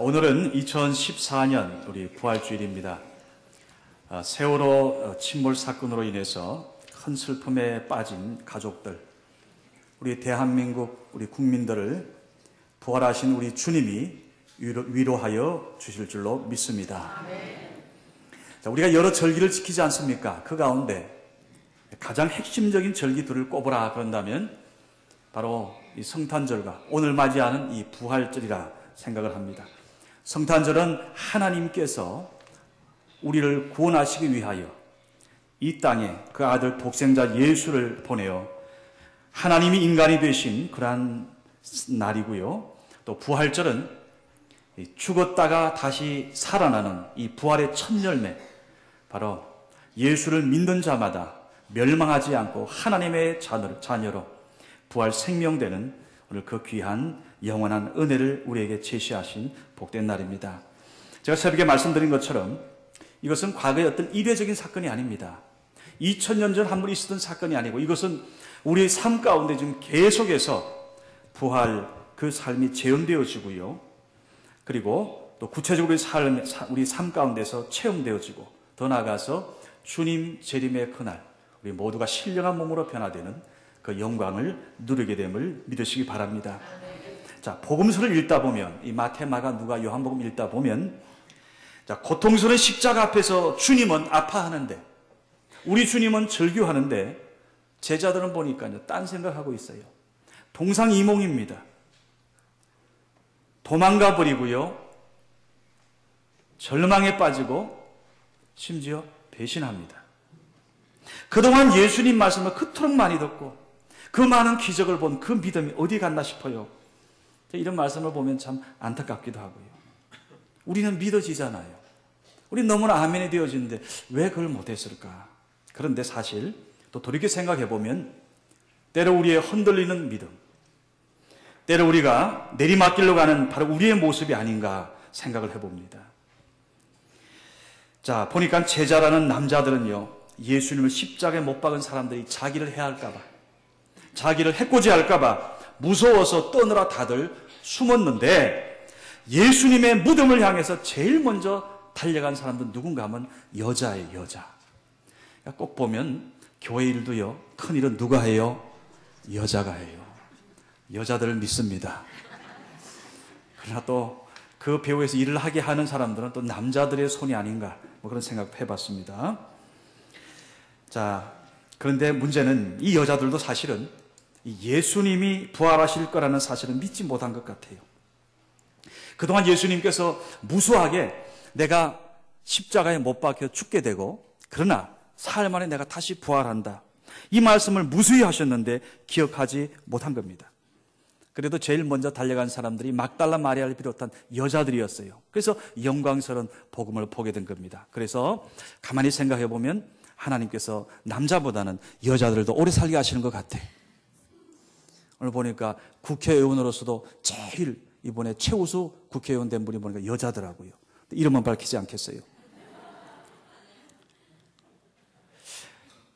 오늘은 2014년 우리 부활주일입니다. 세월호 침몰 사건으로 인해서 큰 슬픔에 빠진 가족들, 우리 대한민국 우리 국민들을 부활하신 우리 주님이 위로하여 주실 줄로 믿습니다. 자, 우리가 여러 절기를 지키지 않습니까? 그 가운데 가장 핵심적인 절기들을 꼽으라 그런다면 바로 이 성탄절과 오늘 맞이하는 이 부활절이라 생각을 합니다. 성탄절은 하나님께서 우리를 구원하시기 위하여 이 땅에 그 아들 독생자 예수를 보내어 하나님이 인간이 되신 그러한 날이고요. 또 부활절은 죽었다가 다시 살아나는 이 부활의 첫 열매, 바로 예수를 믿는 자마다 멸망하지 않고 하나님의 자녀로 부활 생명되는 오늘 그 귀한 영원한 은혜를 우리에게 제시하신 복된 날입니다. 제가 새벽에 말씀드린 것처럼 이것은 과거의 어떤 이례적인 사건이 아닙니다. 2000년 전 한 번 있었던 사건이 아니고 이것은 우리의 삶 가운데 지금 계속해서 부활 그 삶이 재현되어지고요. 그리고 또 구체적으로 우리 삶 가운데서 체험되어지고 더 나아가서 주님 재림의 그날 우리 모두가 신령한 몸으로 변화되는 그 영광을 누리게 됨을 믿으시기 바랍니다. 자, 복음서를 읽다 보면 이 마태, 마가, 누가, 요한복음 읽다 보면 자, 고통스러운 십자가 앞에서 주님은 아파하는데 우리 주님은 절규하는데 제자들은 보니까요, 딴 생각하고 있어요. 동상이몽입니다. 도망가 버리고요. 절망에 빠지고 심지어 배신합니다. 그동안 예수님 말씀을 그토록 많이 듣고 그 많은 기적을 본 그 믿음이 어디 갔나 싶어요. 이런 말씀을 보면 참 안타깝기도 하고요. 우리는 믿어지잖아요. 우리 너무나 아멘이 되어지는데 왜 그걸 못했을까? 그런데 사실 또 돌이켜 생각해 보면 때로 우리의 흔들리는 믿음, 때로 우리가 내리막길로 가는 바로 우리의 모습이 아닌가 생각을 해봅니다. 자, 보니까 제자라는 남자들은요, 예수님을 십자가에 못 박은 사람들이 자기를 해할까봐, 자기를 해코지할까봐 무서워서 떠느라 다들 숨었는데 예수님의 무덤을 향해서 제일 먼저 달려간 사람들은 누군가 하면 여자예요, 여자. 꼭 보면 교회 일도요, 큰 일은 누가 해요? 여자가 해요. 여자들을 믿습니다. 그러나 또 그 배후에서 일을 하게 하는 사람들은 또 남자들의 손이 아닌가 뭐 그런 생각 해봤습니다. 자, 그런데 문제는 이 여자들도 사실은 예수님이 부활하실 거라는 사실을 믿지 못한 것 같아요. 그동안 예수님께서 무수하게 내가 십자가에 못 박혀 죽게 되고 그러나 사흘 만에 내가 다시 부활한다. 이 말씀을 무수히 하셨는데 기억하지 못한 겁니다. 그래도 제일 먼저 달려간 사람들이 막달라 마리아를 비롯한 여자들이었어요. 그래서 영광스러운 복음을 보게 된 겁니다. 그래서 가만히 생각해 보면 하나님께서 남자보다는 여자들도 오래 살게 하시는 것 같아요. 오늘 보니까 국회의원으로서도 제일 이번에 최우수 국회의원 된 분이 보니까 여자더라고요. 이름은 밝히지 않겠어요.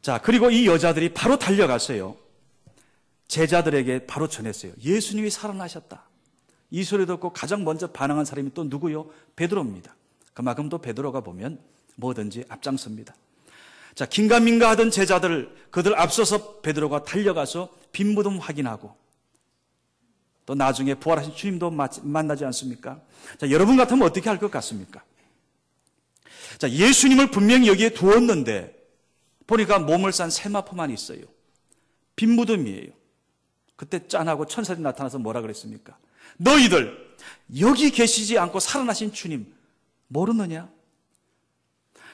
자, 그리고 이 여자들이 바로 달려갔어요. 제자들에게 바로 전했어요. 예수님이 살아나셨다. 이 소리 듣고 가장 먼저 반응한 사람이 또 누구요? 베드로입니다. 그만큼 또 베드로가 보면 뭐든지 앞장섭니다. 자, 긴가민가 하던 제자들, 그들 앞서서 베드로가 달려가서 빈 무덤 확인하고 또 나중에 부활하신 주님도 만나지 않습니까? 자, 여러분 같으면 어떻게 할 것 같습니까? 자, 예수님을 분명히 여기에 두었는데 보니까 몸을 싼 세마포만 있어요. 빈 무덤이에요. 그때 짠하고 천사들이 나타나서 뭐라 그랬습니까? 너희들 여기 계시지 않고 살아나신 주님 모르느냐?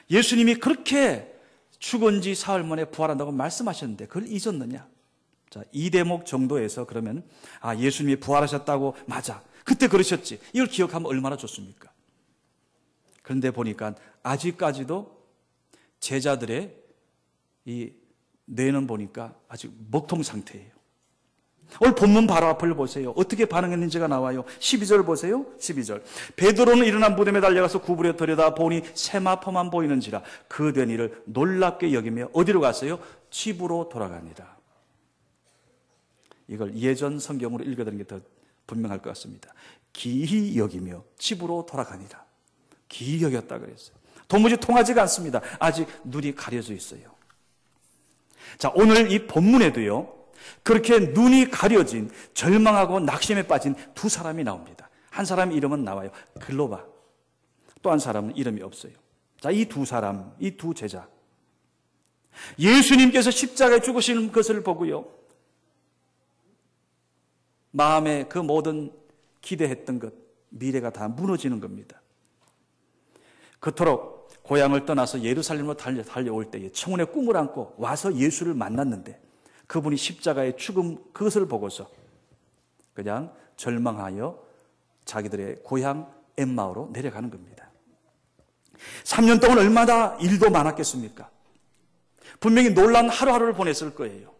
예수님이 그렇게 죽은 지 사흘 만에 부활한다고 말씀하셨는데 그걸 잊었느냐? 자, 이 대목 정도에서 그러면 예수님이 부활하셨다고 맞아. 그때 그러셨지. 이걸 기억하면 얼마나 좋습니까? 그런데 보니까 아직까지도 제자들의 이 뇌는 보니까 아직 먹통 상태예요. 오늘 본문 바로 앞을 보세요. 어떻게 반응했는지가 나와요. 12절 보세요. 12절. 베드로는 일어난 무덤에 달려가서 구부려 들여다 보니 세마포만 보이는지라 그 된 일을 놀랍게 여기며 어디로 갔어요? 집으로 돌아갑니다. 이걸 예전 성경으로 읽어드리는 게 더 분명할 것 같습니다. 기이 여기며 집으로 돌아가니라. 기이 여겼다 그랬어요. 도무지 통하지가 않습니다. 아직 눈이 가려져 있어요. 자, 오늘 이 본문에도요, 그렇게 눈이 가려진, 절망하고 낙심에 빠진 두 사람이 나옵니다. 한 사람 이름은 나와요. 글로바. 또 한 사람은 이름이 없어요. 자, 이 두 사람, 이 두 제자. 예수님께서 십자가에 죽으시는 것을 보고요, 마음에 그 모든 기대했던 것, 미래가 다 무너지는 겁니다. 그토록 고향을 떠나서 예루살렘으로 달려올 때에 청혼의 꿈을 안고 와서 예수를 만났는데 그분이 십자가에 죽음 그것을 보고서 그냥 절망하여 자기들의 고향 엠마오로 내려가는 겁니다. 3년 동안 얼마나 일도 많았겠습니까? 분명히 놀라운 하루하루를 보냈을 거예요.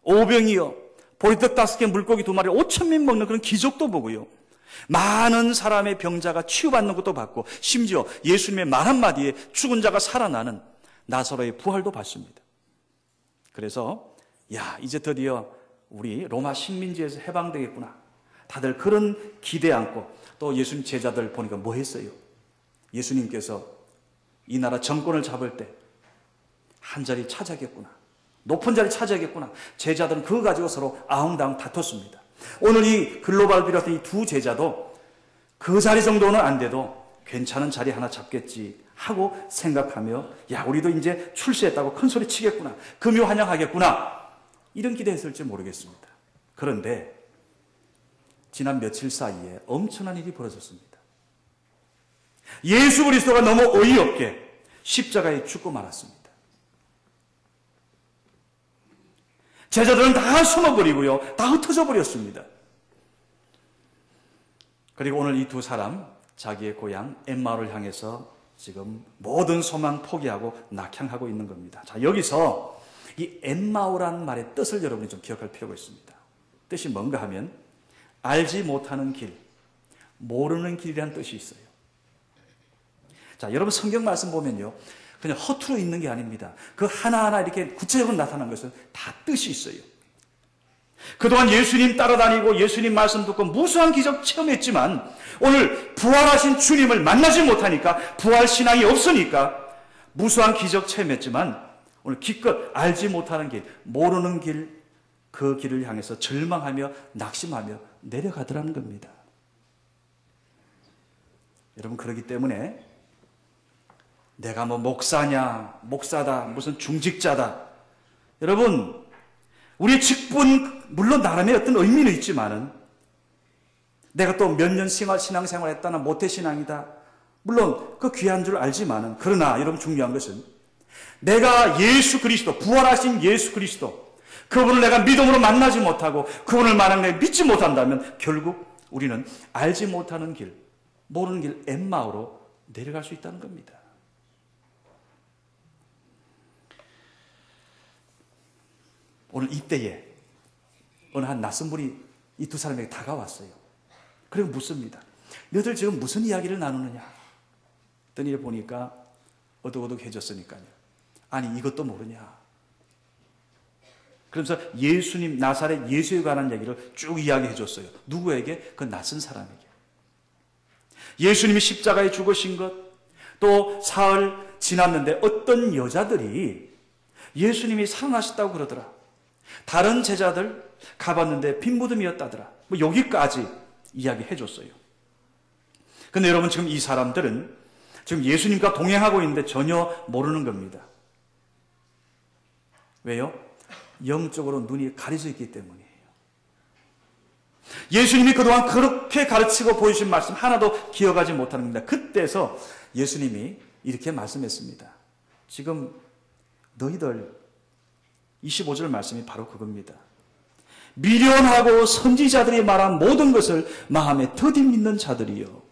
오병이어, 보리떡 5개, 물고기 2마리, 5,000명 먹는 그런 기적도 보고요. 많은 사람의 병자가 치유받는 것도 봤고, 심지어 예수님의 말 한마디에 죽은 자가 살아나는 나사로의 부활도 봤습니다. 그래서 이제 드디어 우리 로마 식민지에서 해방되겠구나. 다들 그런 기대 안고 또 예수님 제자들 보니까 뭐 했어요? 예수님께서 이 나라 정권을 잡을 때 한 자리 차지하겠구나. 높은 자리 차지하겠구나. 제자들은 그거 가지고 서로 아웅다웅 다퉜습니다. 오늘 이 글로바를 비롯한 이 두 제자도 그 자리 정도는 안 돼도 괜찮은 자리 하나 잡겠지 하고 생각하며 우리도 이제 출세했다고 큰 소리 치겠구나. 금요 환영하겠구나. 이런 기대했을지 모르겠습니다. 그런데 지난 며칠 사이에 엄청난 일이 벌어졌습니다. 예수 그리스도가 너무 어이없게 십자가에 죽고 말았습니다. 제자들은 다 숨어버리고요. 다 흩어져 버렸습니다. 그리고 오늘 이 두 사람 자기의 고향 엠마오를 향해서 지금 모든 소망 포기하고 낙향하고 있는 겁니다. 자, 여기서 이 엠마오라는 말의 뜻을 여러분이 좀 기억할 필요가 있습니다. 뜻이 뭔가 하면 알지 못하는 길, 모르는 길이라는 뜻이 있어요. 자, 여러분 성경 말씀 보면요, 그냥 허투루 있는 게 아닙니다. 그 하나하나 이렇게 구체적으로 나타난 것은 다 뜻이 있어요. 그동안 예수님 따라다니고 예수님 말씀 듣고 무수한 기적 체험했지만 오늘 부활하신 주님을 만나지 못하니까, 부활 신앙이 없으니까 무수한 기적 체험했지만 오늘 기껏 알지 못하는 길, 모르는 길, 그 길을 향해서 절망하며 낙심하며 내려가더라는 겁니다. 여러분, 그렇기 때문에 내가 뭐 목사냐, 목사다, 무슨 중직자다. 여러분, 우리의 직분, 물론 나름의 어떤 의미는 있지만은 내가 또 몇 년 신앙생활 했다나 모태신앙이다. 물론 그 귀한 줄 알지만은, 그러나 여러분 중요한 것은 내가 예수 그리스도, 부활하신 예수 그리스도, 그분을 내가 믿음으로 만나지 못하고 그분을 만약에 믿지 못한다면 결국 우리는 알지 못하는 길, 모르는 길 엠마오로 내려갈 수 있다는 겁니다. 오늘 이때에 어느 한 낯선 분이 이 두 사람에게 다가왔어요. 그리고 묻습니다. 너희들 지금 무슨 이야기를 나누느냐? 했더니 보니까 어둑어둑해졌으니까요. 아니, 이것도 모르냐? 그러면서 예수님, 나사렛 예수에 관한 얘기를 쭉 이야기해 줬어요. 누구에게? 그 낯선 사람에게. 예수님이 십자가에 죽으신 것, 또 사흘 지났는데 어떤 여자들이 예수님이 살아나셨다고 그러더라. 다른 제자들 가봤는데 빈 무덤이었다더라. 뭐 여기까지 이야기해 줬어요. 근데 여러분, 지금 이 사람들은 지금 예수님과 동행하고 있는데 전혀 모르는 겁니다. 왜요? 영적으로 눈이 가려져 있기 때문이에요. 예수님이 그동안 그렇게 가르치고 보여주신 말씀 하나도 기억하지 못하는 겁니다. 그때서 예수님이 이렇게 말씀했습니다. 지금 너희들, 25절 말씀이 바로 그겁니다. 미련하고 선지자들이 말한 모든 것을 마음에 더디 믿는 자들이요.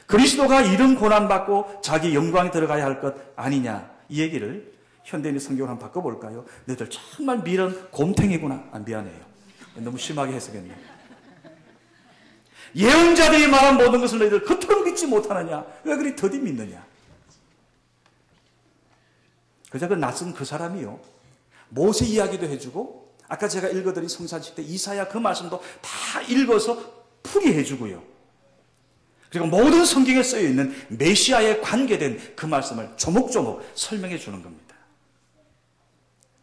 그리스도가 이런 고난받고 자기 영광에 들어가야 할 것 아니냐. 이 얘기를 현대인의 성경을 한번 바꿔볼까요? 너희들 정말 미련 곰탱이구나. 미안해요. 너무 심하게 해석했네요. 예언자들이 말한 모든 것을 너희들 겉으로 믿지 못하느냐. 왜 그리 더디 믿느냐. 그저 그 낯선 그 사람이요, 모세 이야기도 해주고 아까 제가 읽어드린 성찬식 때 이사야 그 말씀도 다 읽어서 풀이해 주고요. 그리고 모든 성경에 쓰여 있는 메시아에 관계된 그 말씀을 조목조목 설명해 주는 겁니다.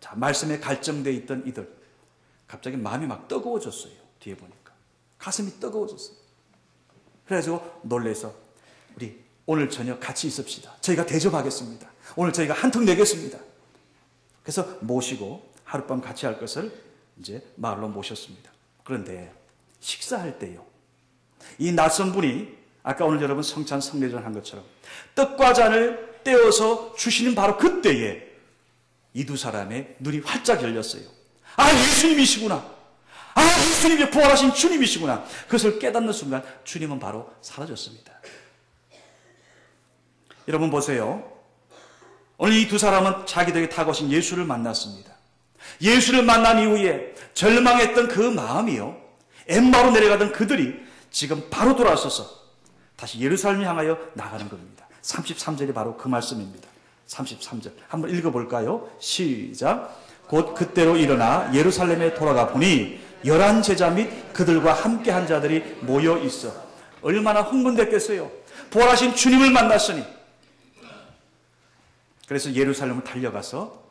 자, 말씀에 갈증되어 있던 이들 갑자기 마음이 막 뜨거워졌어요. 뒤에 보니까 가슴이 뜨거워졌어요. 그래가지고 놀래서 우리 오늘 저녁 같이 있읍시다. 저희가 대접하겠습니다. 오늘 저희가 한턱 내겠습니다. 그래서 모시고 하룻밤 같이 할 것을 이제 마을로 모셨습니다. 그런데 식사할 때요, 이 낯선 분이 아까 오늘 여러분 성찬 성례전 한 것처럼 떡과 잔을 떼어서 주시는 바로 그때에 이 두 사람의 눈이 활짝 열렸어요. 아, 예수님이시구나. 아, 예수님이 부활하신 주님이시구나. 그것을 깨닫는 순간 주님은 바로 사라졌습니다. 여러분 보세요. 오늘 이 두 사람은 자기들에게 다가오신 예수를 만났습니다. 예수를 만난 이후에 절망했던 그 마음이요, 엠마오로 내려가던 그들이 지금 바로 돌아서서 다시 예루살렘을 향하여 나가는 겁니다. 33절이 바로 그 말씀입니다. 33절 한번 읽어볼까요? 시작. 곧 그때로 일어나 예루살렘에 돌아가 보니 11 제자 및 그들과 함께한 자들이 모여 있어. 얼마나 흥분됐겠어요. 부활하신 주님을 만났으니. 그래서 예루살렘을 달려가서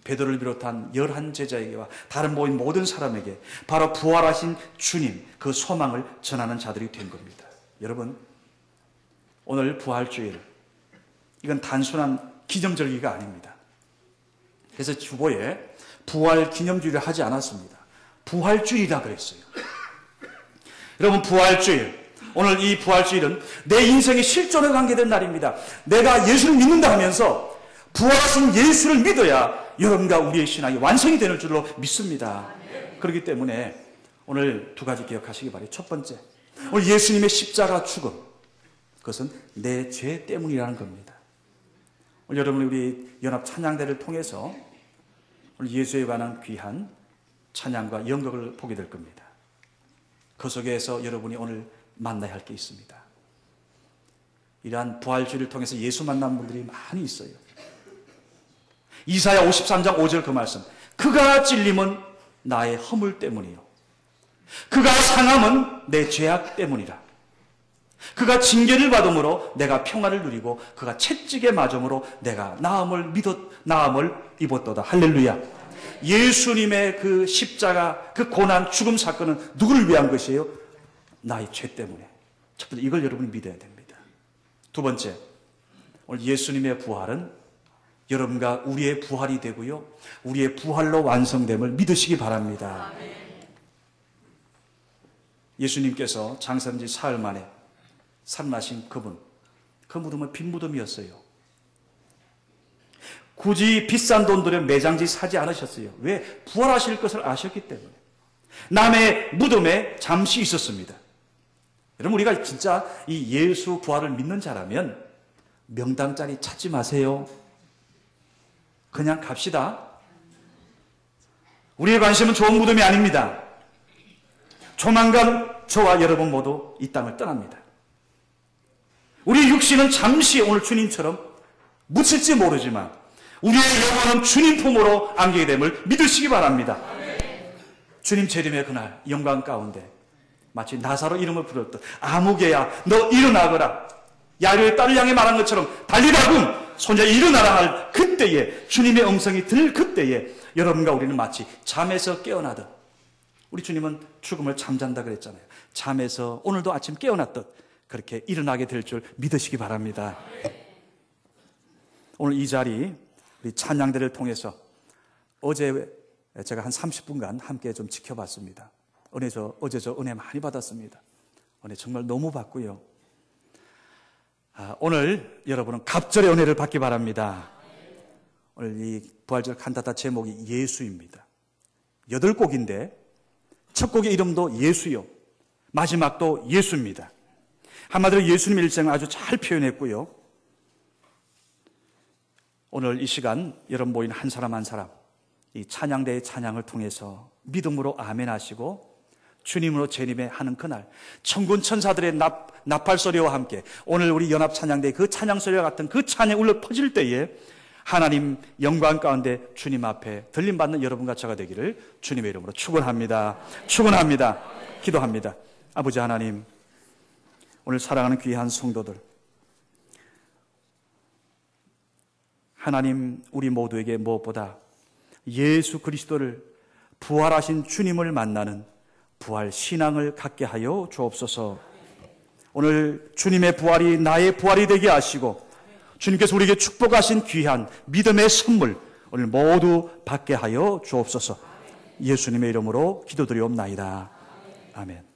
베드로를 비롯한 11 제자에게와 다른 모인 모든 사람에게 바로 부활하신 주님, 그 소망을 전하는 자들이 된 겁니다. 여러분, 오늘 부활주일, 이건 단순한 기념절기가 아닙니다. 그래서 주보에 부활 기념주일을 하지 않았습니다. 부활주일이라 그랬어요. 여러분, 부활주일, 오늘 이 부활주일은 내 인생의 실존에 관계된 날입니다. 내가 예수를 믿는다 하면서 부활하신 예수를 믿어야 여러분과 우리의 신앙이 완성이 되는 줄로 믿습니다. 그렇기 때문에 오늘 두 가지 기억하시기 바라요. 첫 번째, 오늘 예수님의 십자가 죽음, 그것은 내 죄 때문이라는 겁니다. 오늘 여러분, 우리 연합 찬양대를 통해서 오늘 예수에 관한 귀한 찬양과 연극을 보게 될 겁니다. 그 속에서 여러분이 오늘 만나야 할 게 있습니다. 이러한 부활주의를 통해서 예수 만난 분들이 많이 있어요. 이사야 53장 5절 그 말씀, 그가 찔림은 나의 허물 때문이요, 그가 상함은 내 죄악 때문이라. 그가 징계를 받음으로 내가 평안을 누리고 그가 채찍에 맞음으로 내가 나음을 입었도다. 할렐루야. 예수님의 그 십자가, 그 고난, 죽음 사건은 누구를 위한 것이에요? 나의 죄 때문에. 첫 번째, 이걸 여러분이 믿어야 됩니다. 두 번째, 오늘 예수님의 부활은 여러분과 우리의 부활이 되고요, 우리의 부활로 완성됨을 믿으시기 바랍니다. 예수님께서 장사한 지 사흘 만에 살아나신 그분, 그 무덤은 빈 무덤이었어요. 굳이 비싼 돈 들여 매장지 사지 않으셨어요. 왜? 부활하실 것을 아셨기 때문에. 남의 무덤에 잠시 있었습니다. 여러분, 우리가 진짜 이 예수 부활을 믿는 자라면 명당 자리 찾지 마세요. 그냥 갑시다. 우리의 관심은 좋은 무덤이 아닙니다. 조만간 저와 여러분 모두 이 땅을 떠납니다. 우리 육신은 잠시 오늘 주님처럼 묻힐지 모르지만 우리의 영혼은 주님 품으로 안기게 됨을 믿으시기 바랍니다. 주님 재림의 그날 영광 가운데 마치 나사로 이름을 부르었던 아무개야 너 일어나거라, 야류의 딸을 향해 말한 것처럼 달리라군 손자 일어나라 할 그때에, 주님의 음성이 들릴 그때에 여러분과 우리는 마치 잠에서 깨어나듯, 우리 주님은 죽음을 잠잔다 그랬잖아요. 잠에서 오늘도 아침 깨어났듯 그렇게 일어나게 될 줄 믿으시기 바랍니다. 오늘 이 자리 우리 찬양대를 통해서 어제 제가 한 30분간 함께 좀 지켜봤습니다. 어제 저 은혜 많이 받았습니다. 은혜 정말 너무 받고요. 오늘 여러분은 갑절의 은혜를 받기 바랍니다. 오늘 이 부활절 칸타타 제목이 예수입니다. 8곡인데 첫 곡의 이름도 예수요, 마지막도 예수입니다. 한마디로 예수님의 일생을 아주 잘 표현했고요. 오늘 이 시간 여러분 모인 한 사람 한 사람 이 찬양대의 찬양을 통해서 믿음으로 아멘 하시고 주님으로 재림하는 그날 천군 천사들의 나팔 소리와 함께 오늘 우리 연합 찬양대의 그 찬양 소리와 같은 그 찬양이 울려 퍼질 때에 하나님 영광 가운데 주님 앞에 들림받는 여러분과 저가 되기를 주님의 이름으로 축원합니다. 축원합니다. 기도합니다. 아버지 하나님, 오늘 사랑하는 귀한 성도들, 하나님 우리 모두에게 무엇보다 예수 그리스도를 부활하신 주님을 만나는 부활 신앙을 갖게 하여 주옵소서. 오늘 주님의 부활이 나의 부활이 되게 하시고 주님께서 우리에게 축복하신 귀한 믿음의 선물 오늘 모두 받게 하여 주옵소서. 예수님의 이름으로 기도드리옵나이다. 아멘.